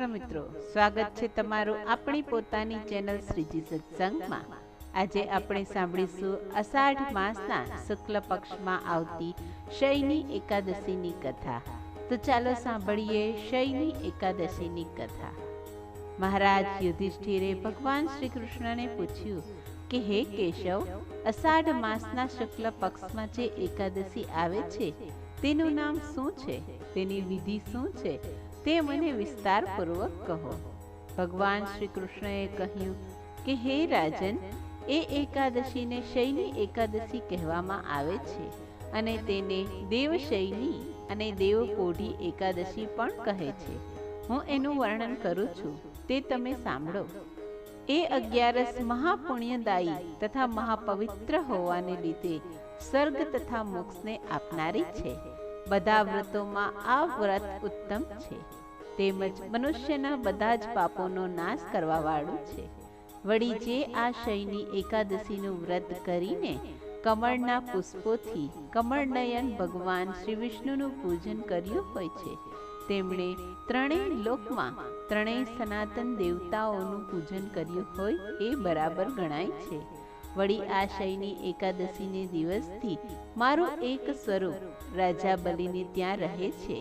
કૃષ્ણ મિત્રો, સ્વાગત છે તમારું આપણી પોતાની ચેનલ શ્રીજી સત્સંગમાં। આજે આપણે સાંભળીશું અષાઢ માસના શુક્લ પક્ષમાં આવતી શયની એકાદશીની કથા। તો ચાલો સાંભળીએ શયની એકાદશીની કથા। મહારાજ યુધિષ્ઠિરે ભગવાન શ્રી કૃષ્ણને પૂછ્યું કે હે કેશવ, અષાઢ માસના શુક્લ પક્ષમાં જે એકાદશી આવે છે તેનું નામ શું છે, તેની વિધિ શું છે, તે મને વિસ્તારપૂર્વક કહો। ભગવાન શ્રી કૃષ્ણએ કહ્યું કે હે રાજન, એ એકાદશીને શયની એકાદશી કહેવામાં આવે છે અને તેને દેવશયની અને દેવપોઢી એકાદશી પણ કહે છે। હું એનું વર્ણન કરું છું, તે તમે સાંભળો। એ 11 મહાપુણ્યદાયી તથા મહાપવિત્ર હોવાને લીધે સ્વર્ગ તથા મોક્ષને આપનારી છે। બધા વ્રતોમાં આ વ્રત ઉત્તમ છે, તેમજ મનુષ્યના બધા જ પાપોનો નાશ કરવા વાળું છે। વળી જે આ શયની એકાદશીનું વ્રત કરીને કમળના પુષ્પોથી કમળનયન ભગવાન શ્રી વિષ્ણુનું પૂજન કર્યું હોય છે, તેમણે ત્રણેય લોકમાં ત્રણેય સનાતન દેવતાઓનું પૂજન કર્યું હોય એ બરાબર ગણાય છે। વળી આ શયની એકાદશીને દિવસથી મારું એક સ્વરૂપ રાજા બલિને ત્યાં રહે છે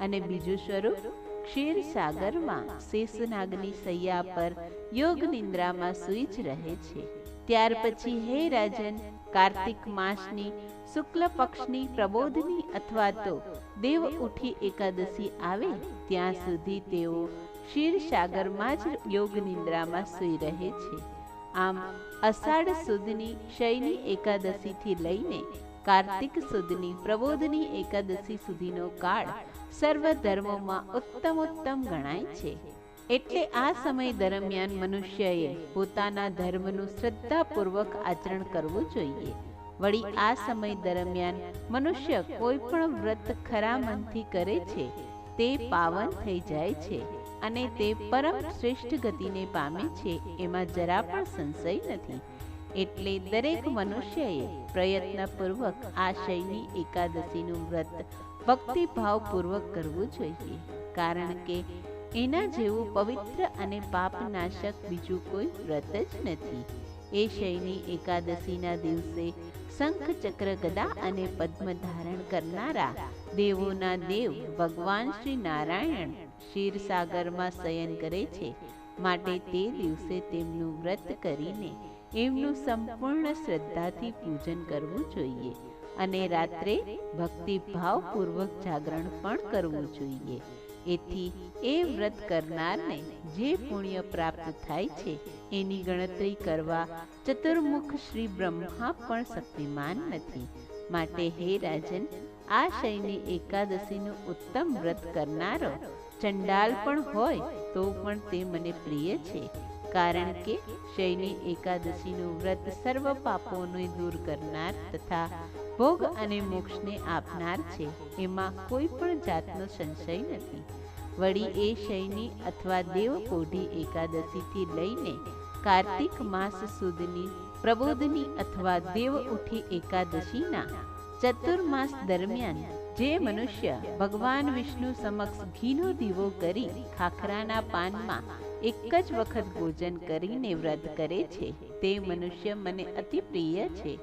અને બીજું સ્વરૂપ ક્ષીરસાગરમાં શેષનાગની સૈયા પર યોગ નિંદ્રામાં સૂઈ જ રહે છે। ત્યાર પછી હે રાજન, કાર્તિક માસની શુક્લ પક્ષની પ્રબોધની અથવા તો દેવ ઉઠી એકાદશી આવે ત્યાં સુધી તેઓ ક્ષીરસાગરમાં જ યોગ નિંદ્રામાં સૂઈ રહે છે। આમ અષાઢ સુદની શયની એકાદશીથી લઈને કાર્તિક સુદની પ્રબોધની એકાદશી સુધીનો કાળ સર્વ ધર્મોમાં ઉત્તમોત્તમ ગણાય છે। એટલે આ સમય દરમિયાન મનુષ્યએ પોતાના ધર્મનું શ્રદ્ધાપૂર્વક આચરણ કરવું જોઈએ। વળી આ સમય દરમિયાન મનુષ્ય કોઈ પણ વ્રત ખરા મનથી કરે છે તે પાવન થઈ જાય છે અને તે પરમ શ્રેષ્ઠ ગતિને પામે છે, એમાં જરા પણ સંશય નથી। એટલે દરેક મનુષ્યએ પ્રયત્નપૂર્વક આ શયની એકાદશીનું વ્રત ભક્તિભાવપૂર્વક કરવું જોઈએ, કારણ કે એના જેવું પવિત્ર અને પાપનાશક બીજું કોઈ વ્રત જ નથી। એ શયની એકાદશીના દિવસે શંખ ચક્ર ગદા અને પદ્મ ધારણ કરનારા દેવોના દેવ ભગવાન શ્રી નારાયણ ક્ષીરસાગરમાં શયન કરે છે, માટે તે દિવસે તેમનું વ્રત કરીને એમનું સંપૂર્ણ શ્રદ્ધાથી પૂજન કરવું જોઈએ અને રાત્રે ભક્તિભાવપૂર્વક જાગરણ પણ કરવું જોઈએ। એથી એ વ્રત કરનારને જે પુણ્ય પ્રાપ્ત થાય છે એની ગણતરી કરવા ચતુર્મુખ શ્રી બ્રહ્મા પણ શક્તિમાન નથી। માટે હે રાજન, આ શયની એકાદશીનું ઉત્તમ વ્રત કરનારો ચંડાલ પણ હોય તો પણ તે મને પ્રિય છે, કારણ કે શયની એકાદશીનું વ્રત સર્વ પાપોને દૂર કરનાર તથા ભોગ અને મોક્ષને આપનાર છે, એમાં કોઈ પણ જાતનો સંશય નથી। વળી એ શયની અથવા દેવપોઢી એકાદશીથી લઈને કાર્તિક માસ સુધની પ્રબોધની અથવા દેવ ઉઠી એકાદશીના ચતુર્માસ દરમિયાન જે મનુષ્ય ભગવાન વિષ્ણુ સમક્ષ ઘીનો દીવો કરી ખાખરાના પાનમાં એક જ વખત ભોજન કરીને વ્રત કરે છે તે મનુષ્ય મને અતિ પ્રિય છે।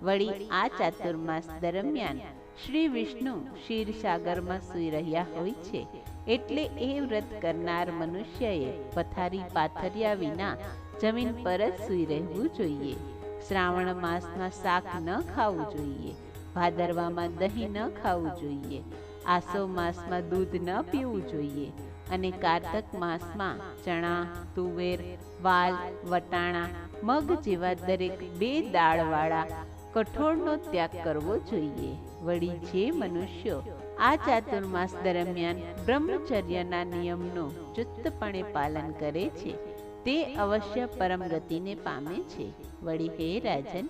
વળી આ ચાતુર્માસ દરમિયાન શ્રી વિષ્ણુ ક્ષીરસાગરમાં સૂઈ રહ્યા હોય છે, એટલે એ વ્રત કરનાર મનુષ્યએ પથારી પાથર્યા વિના જમીન પર જ સૂઈ રહેવું જોઈએ। શ્રાવણ માસમાં શાક ન ખાવું જોઈએ, ભાદરવામાં દહીં ન ખાવું જોઈએ, આસો માસમાં દૂધ ન પીવું જોઈએ અને કારતક માસમાં ચણા, તુવેર, વાલ, વટાણા, મગ જેવા દરેક 2 દાળવાળા કઠોળનો ત્યાગ કરવો જોઈએ। વળી જે મનુષ્યો આ ચાતુર્માસ દરમિયાન બ્રહ્મચર્યના નિયમનું ચુસ્તપણે પાલન કરે છે તે અવશ્ય પરમ ગતિને પામે છે। વળી હે રાજન,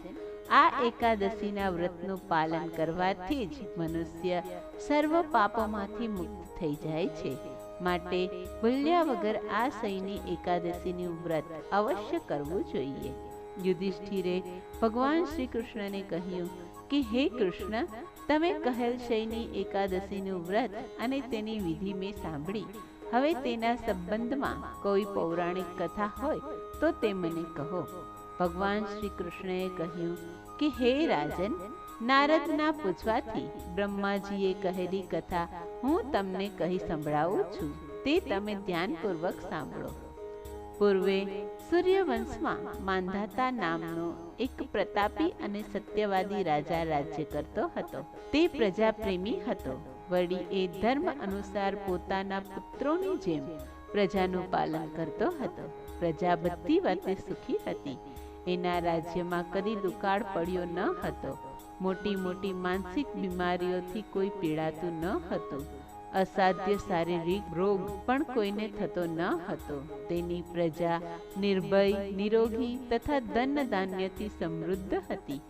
આ એકાદશીના વ્રતનું પાલન કરવાથી જ મનુષ્ય સર્વ પાપોમાંથી મુક્ત થઈ જાય છે। માટે ભૂલ્યા વગર આ શયની એકાદશીનું વ્રત અવશ્ય કરવું જોઈએ। યુધિષ્ઠિરે ભગવાન શ્રી કૃષ્ણને કહ્યું કે હે કૃષ્ણ, તમે કહેલ શયની એકાદશીનું વ્રત અને તેની વિધિ મેં સાંભળી, હવે તેના સંબંધમાં કોઈ પૌરાણિક કથા હોય તો તે મને કહો. ભગવાન શ્રી કૃષ્ણએ કહ્યું કે હે રાજન, નારદના પૂછવાથી બ્રહ્માજીએ કહેલી કથા હું તમને કહી સંભળાવું છું, તે તમે ધ્યાનપૂર્વક સાંભળો. પૂર્વે સૂર્યવંશમાં માંધાતા નામનો એક પ્રતાપી અને સત્યવાદી રાજા રાજ્ય કરતો હતો. તે પ્રજાપ્રેમી હતો. વળી એ ધર્મ અનુસાર પોતાના પુત્રોની જેમ પ્રજાનું પાલન કરતો હતો. પ્રજા બધી વાતે સુખી હતી. એના રાજ્યમાં કદી દુકાળ પડ્યો ન હતો. મોટી મોટી માનસિક બીમારીઓથી કોઈ પીડાતું ન હતું. અસાધ્ય શારીરિક રોગ પણ કોઈને થતો ન હતો. તેની પ્રજા નિર્ભય, નિરોગી તથા ધન ધાન્યથી સમૃદ્ધ હતી.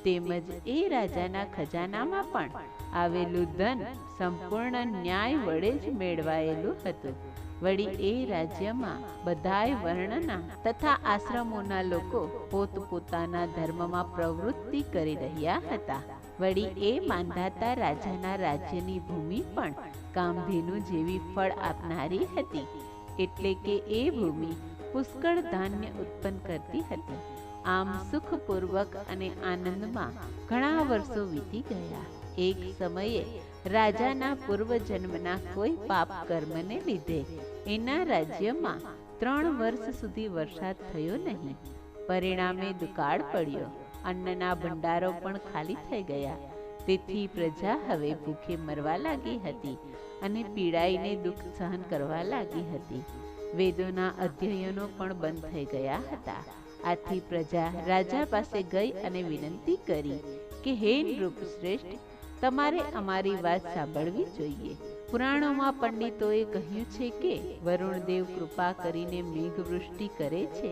તેમજ એ રાજાના ખજાનામાં પણ આવેલું ધન સંપૂર્ણ ન્યાય વડે જ મેળવાયેલું હતું. વળી એ રાજ્યમાં બધાય વર્ણના તથા આશ્રમોના લોકો પોતપોતાના ધર્મમાં પ્રવૃત્તિ કરી રહ્યા હતા. વળી એ માંધાતા રાજાના રાજ્યની ભૂમિ પણ કામધેનુ જેવી ફળ આપનારી હતી. એટલે કે એ ભૂમિ પુષ્કળ ધાન્ય ઉત્પન્ન કરતી હતી. આમ સુખપૂર્વક અને આનંદમાં ઘણા વર્ષો વીતી ગયા. એક સમયે રાજાના પૂર્વજન્મના કોઈ પાપ કર્મને લીધે એના રાજ્યમાં 3 વર્ષ સુધી વરસાદ થયો નહીં. પરિણામે દુકાળ પડ્યો. અન્નના ભંડારો પણ ખાલી થઈ ગયા. તેથી પ્રજા હવે ભૂખે મરવા લાગી હતી અને પીડાઈને દુઃખ સહન કરવા લાગી હતી. વેદોના અધ્યયનો પણ બંધ થઈ ગયા હતા. આથી પ્રજા રાજા પાસે ગઈ અને વિનંતી કરી કે હે નૃપશ્રેષ્ઠ, તમારે અમારી વાત સાંભળવી જોઈએ. પુરાણોમાં પંડિતોએ કહ્યું છે કે વરુણદેવ કૃપા કરીને મેઘવૃષ્ટિ કરે છે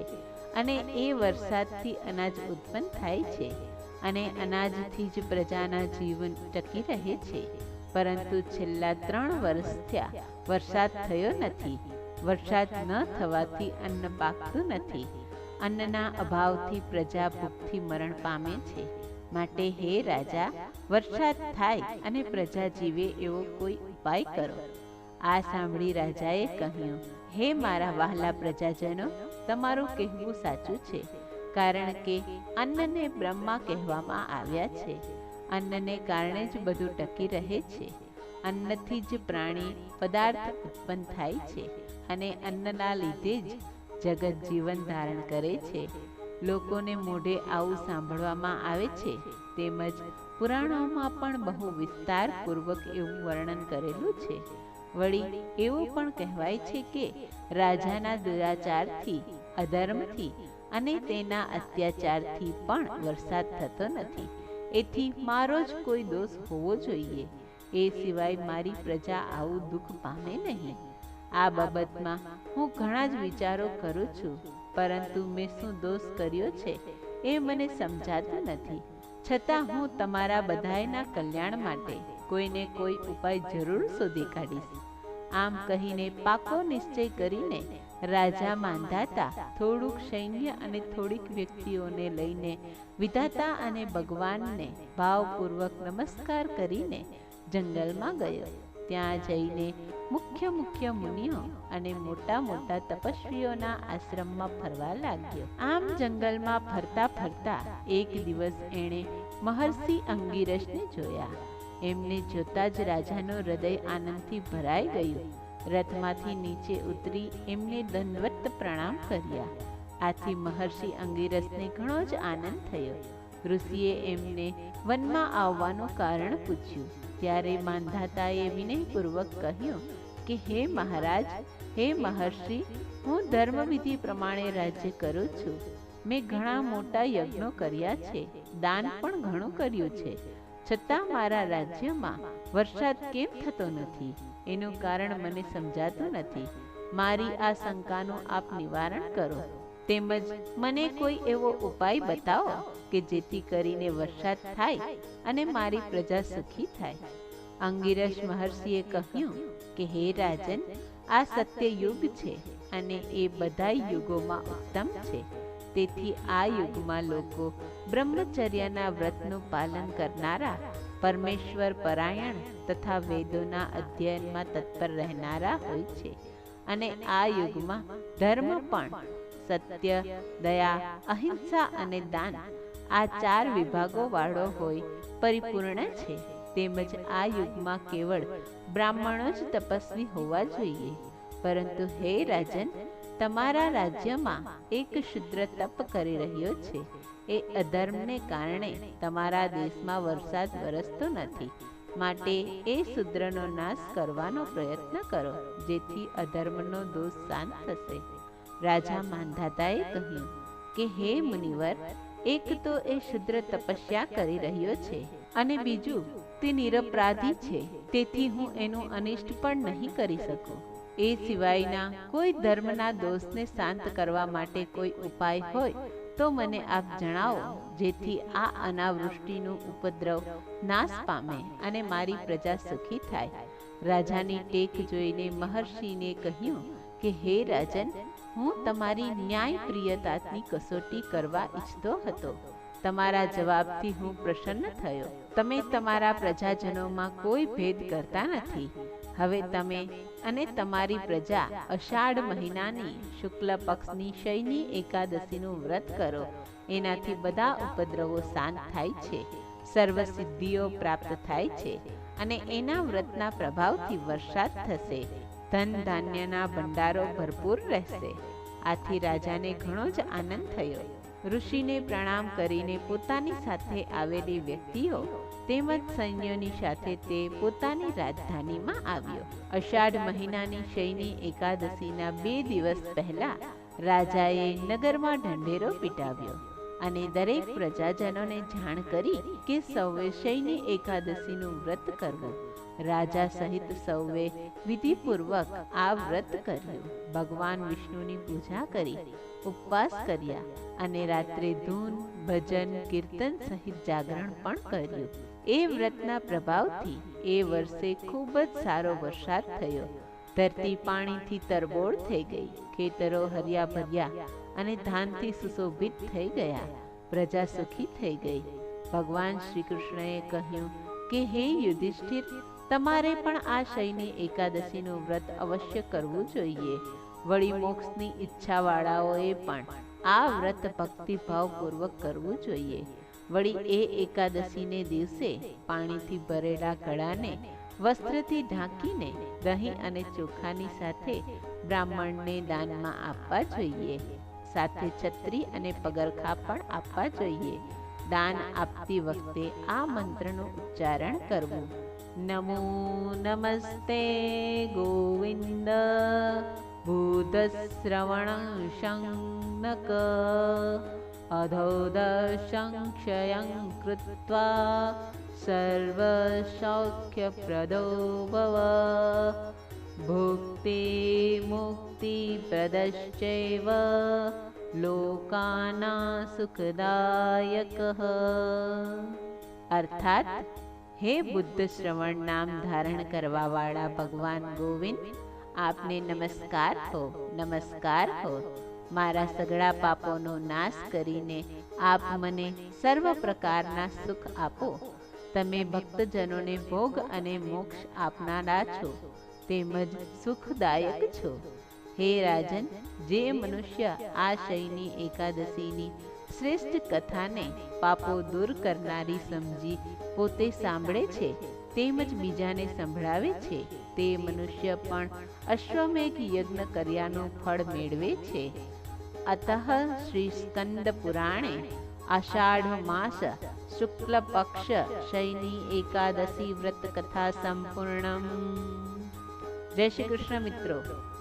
અને એ વરસાદથી અનાજ ઉત્પન્ન થાય છે અને અનાજથી જ પ્રજાના જીવન ટકી રહે છે. પરંતુ છેલ્લા 3 વર્ષ થયા વરસાદ થયો નથી. વરસાદ ન થવાથી અન્ન પાકતું નથી. અન્નના અભાવથી પ્રજા ભૂખથી મરણ પામે છે. માટે હે રાજા, વરસાદ થાય અને પ્રજા જીવે એવો કોઈ ઉપાય કરો. આ સાંભળી રાજાએ કહ્યું, હે મારા વહાલા પ્રજાજનો, તમારું કહેવું સાચું છે. કારણ કે અન્નને બ્રહ્મા કહેવામાં આવ્યા છે. અન્નને કારણે જ બધું ટકી રહે છે. અન્નથી જ પ્રાણી પદાર્થ ઉત્પન્ન થાય છે અને અન્નના લીધે જ જગત જીવન ધારણ કરે છે. લોકોને મોઢે આવું સાંભળવામાં આવે છે. તેમજ પુરાણોમાં પણ બહુ વિસ્તારપૂર્વક એવું વર્ણન કરેલું છે. વળી એવું પણ કહેવાય છે કે રાજાના દુરાચારથી, અધર્મથી અને તેના અત્યાચારથી પણ વરસાદ થતો નથી. એથી મારો જ કોઈ દોષ હોવો જોઈએ. એ સિવાય મારી પ્રજા આવું દુઃખ પામે નહીં. આ બાબતમાં હું ઘણા જ વિચારો કરું છું, પરંતુ મેં શું દોષ કર્યો છે એ મને સમજાતું નથી. છતાં હું તમારા બધાયના કલ્યાણ માટે કોઈને કોઈ ઉપાય જરૂર શોધી કાઢીશ. આમ કહીને પાકો નિશ્ચય કરીને રાજા માંધાતા થોડુંક સૈન્ય અને થોડીક વ્યક્તિઓને લઈને વિધાતા અને ભગવાનને ભાવપૂર્વક નમસ્કાર કરીને જંગલમાં ગયો. ત્યાં જઈને મુખ્ય મુનિઓ અને મોટા તપસ્વીઓના આશ્રમમાં ફરવા લાગ્યો. આમ જંગલમાં ફરતા ફરતા એક દિવસ એણે મહર્ષિ અંગિરસને જોયા. એમને જોતા જ રાજાનું હૃદય આનંદથી ભરાઈ ગયું. રથમાંથી નીચે ઉતરી એમને દંડવત પ્રણામ કર્યા. આથી મહર્ષિ અંગિરસને ઘણો જ આનંદ થયો. ઋષિએ એમને વનમાં આવવાનું કારણ પૂછ્યું. ત્યારે માંધાતાએ વિનયપૂર્વક કહ્યું કે હે મહારાજ, હે મહર્ષિ, હું ધર્મવિધિ પ્રમાણે રાજ્ય કરું છું. મેં ઘણા મોટા યજ્ઞો કર્યા છે, દાન પણ ઘણું કર્યું છે. છતાં મારા રાજ્યમાં વરસાદ કેમ થતો નથી એનું કારણ મને સમજાતું નથી. મારી આ શંકાનું આપ નિવારણ કરો. તેમજ મને કોઈ એવો ઉપાય બતાવો કે જેથી કરીને વરસાદ થાય અને મારી પ્રજા સુખી થાય. અંગિરસ મહર્ષિએ કહ્યું કે હે રાજન, આ સત્ય યુગ છે અને એ બધા યુગોમાં ઉત્તમ છે. તેથી આ યુગમાં લોકો બ્રહ્મચર્યના વ્રતનું પાલન કરનારા પરમેશ્વર પરાયણ તથા વેદોના અધ્યયનમાં તત્પર રહેનારા હોય છે. અને આ યુગમાં ધર્મ પણ સત્ય, દયા, અહિંસા અને દાન આ 4 વિભાગો વાળો હોય પરિપૂર્ણ છે. તેમજ આ યુગમાં કેવળ બ્રાહ્મણો જ તપસ્વી હોવા જોઈએ. પરંતુ હે રાજન, તમારા રાજ્યમાં એક શુદ્ર તપ કરી રહ્યો છે. એ અધર્મને કારણે તમારા દેશમાં વરસાદ વરસતો નથી. માટે એ શુદ્રનો નાશ કરવાનો પ્રયત્ન કરો, જેથી અધર્મનો દોષ શાંત થશે. રાજા માંધાતાએ કહ્યું કે હે મુનિવર, એક તો એ શુદ્ર તપસ્યા કરી રહ્યો છે અને બીજું તે નિરપરાધી છે, તેથી હું એનું અનિષ્ટ પણ નહીં કરી શકું. એ સિવાયના કોઈ ધર્મના દોષને શાંત કરવા માટે કોઈ ઉપાય હોય તો મને આપ જણાવો, જેથી આ અનાવૃષ્ટિનું ઉપદ્રવ નાશ પામે અને મારી પ્રજા સુખી થાય. રાજાની ટેક જોઈને મહર્ષિને કહ્યું કે હે રાજન, હું તમારી ન્યાયપ્રિયતાની કસોટી કરવા ઈચ્છતો હતો. તમારા જવાબથી હું પ્રસન્ન થયો. તમે તમારા પ્રજાજનોમાં કોઈ ભેદ કરતા નથી. હવે તમે અને તમારી પ્રજા અષાઢ મહિનાની શુક્લ પક્ષની શયની એકાદશીનું વ્રત કરો. એનાથી બધા ઉપદ્રવો શાંત થાય છે, સર્વ સિદ્ધિઓ પ્રાપ્ત થાય છે અને એના વ્રતના પ્રભાવથી વરસાદ થશે. ધન ધાન્યના ભંડારો ભરપૂર રહેશે. આથી રાજાને ઘણો જ આનંદ થયો. ઋષિને પ્રણામ કરીને પોતાની સાથે આવેલી વ્યક્તિઓ તેમજ સૈન્યોની સાથે તે પોતાની રાજધાનીમાં આવ્યો. અષાઢ મહિનાની શયની એકાદશીના 2 દિવસ પહેલા રાજાએ નગરમાં ઢંઢેરો પીટાવ્યો અને દરેક પ્રજાજનોને જાણ કરી કે સૌએ શયની એકાદશીનું વ્રત કરવું. રાજા સહિત સૌએ વિધિપૂર્વક આ વ્રત કર્યું. ભગવાન વિષ્ણુની પૂજા કરી, ઉપવાસ કર્યા અને રાત્રે ધૂન, ભજન, કીર્તન સહિત જાગરણ પણ કર્યું. એ વ્રતના પ્રભાવથી એ વર્ષે ખૂબ જ સારો વરસાદ થયો. ધરતી પાણીથી તરબોળ થઈ ગઈ. ખેતરો હર્યા ભર્યા અને ધાનથી સુશોભિત થઈ ગયા. પ્રજા સુખી થઈ ગઈ. ભગવાન શ્રી કૃષ્ણએ કહ્યું કે હે યુધિષ્ઠિર, તમારે પણ આ શયની એકાદશીનું વ્રત અવશ્ય કરવું જોઈએ. વળી મોક્ષની ઈચ્છાવાળાઓએ પણ આ વ્રત ભક્તિભાવપૂર્વક કરવું જોઈએ. વળી એ એકાદશીને દિવસે પાણીથી ભરેલા ઘડાને વસ્ત્રથી ઢાંકીને દહીં અને ચોખાની સાથે બ્રાહ્મણને દાનમાં આપવા જોઈએ. સાથે છત્રી અને પગરખા પણ આપવા જોઈએ. દાન આપતી વખતે આ મંત્રનું ઉચ્ચારણ કરવું: નમો નમસ્તે ગોવિંદ ભૂતશ્રવણ શંનક અધોદશં ક્ષયં કૃત્વા સર્વસૌખ્યપ્રદો ભવ ભુક્તિ મુક્તિ પ્રદશ્ચૈવ લોકાના સુખદાયકઃ. અર્થાત, હે બુદ્ધ શ્રવણ નામ ધારણ કરવા વાળા ભગવાન ગોવિંદ, આપને નમસ્કાર હો, નમસ્કાર હો. મારા સઘળા પાપોનો નાશ કરીને આપ મને સર્વ પ્રકારના સુખ આપો. તમે ભક્તજનોને ભોગ અને મોક્ષ આપનારા છો, તેમજ સુખદાયક છો. હે રાજન, જે મનુષ્ય આ શયની એકાદશીની શ્રેષ્ઠ કથાને પાપો દૂર કરનારી સમજી પોતે સાંભળે છે તેમજ બીજાને સંભળાવે છે, તે મનુષ્ય પણ અશ્વમેઘ યજ્ઞ કર્યાનું ફળ મેળવે છે. અતઃ શ્રી સ્કંદ પુરાણે આષાઢ માસ શુક્લ પક્ષ શયની એકાદશી વ્રત કથા સંપૂર્ણમ. જય શ્રી કૃષ્ણ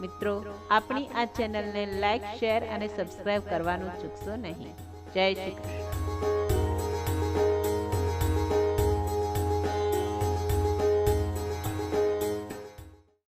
મિત્રો, આપણી આ ચેનલને લાઈક, શેર અને સબસ્ક્રાઇબ કરવાનું ચૂકશો નહીં. જય શ્રી કૃષ્ણ.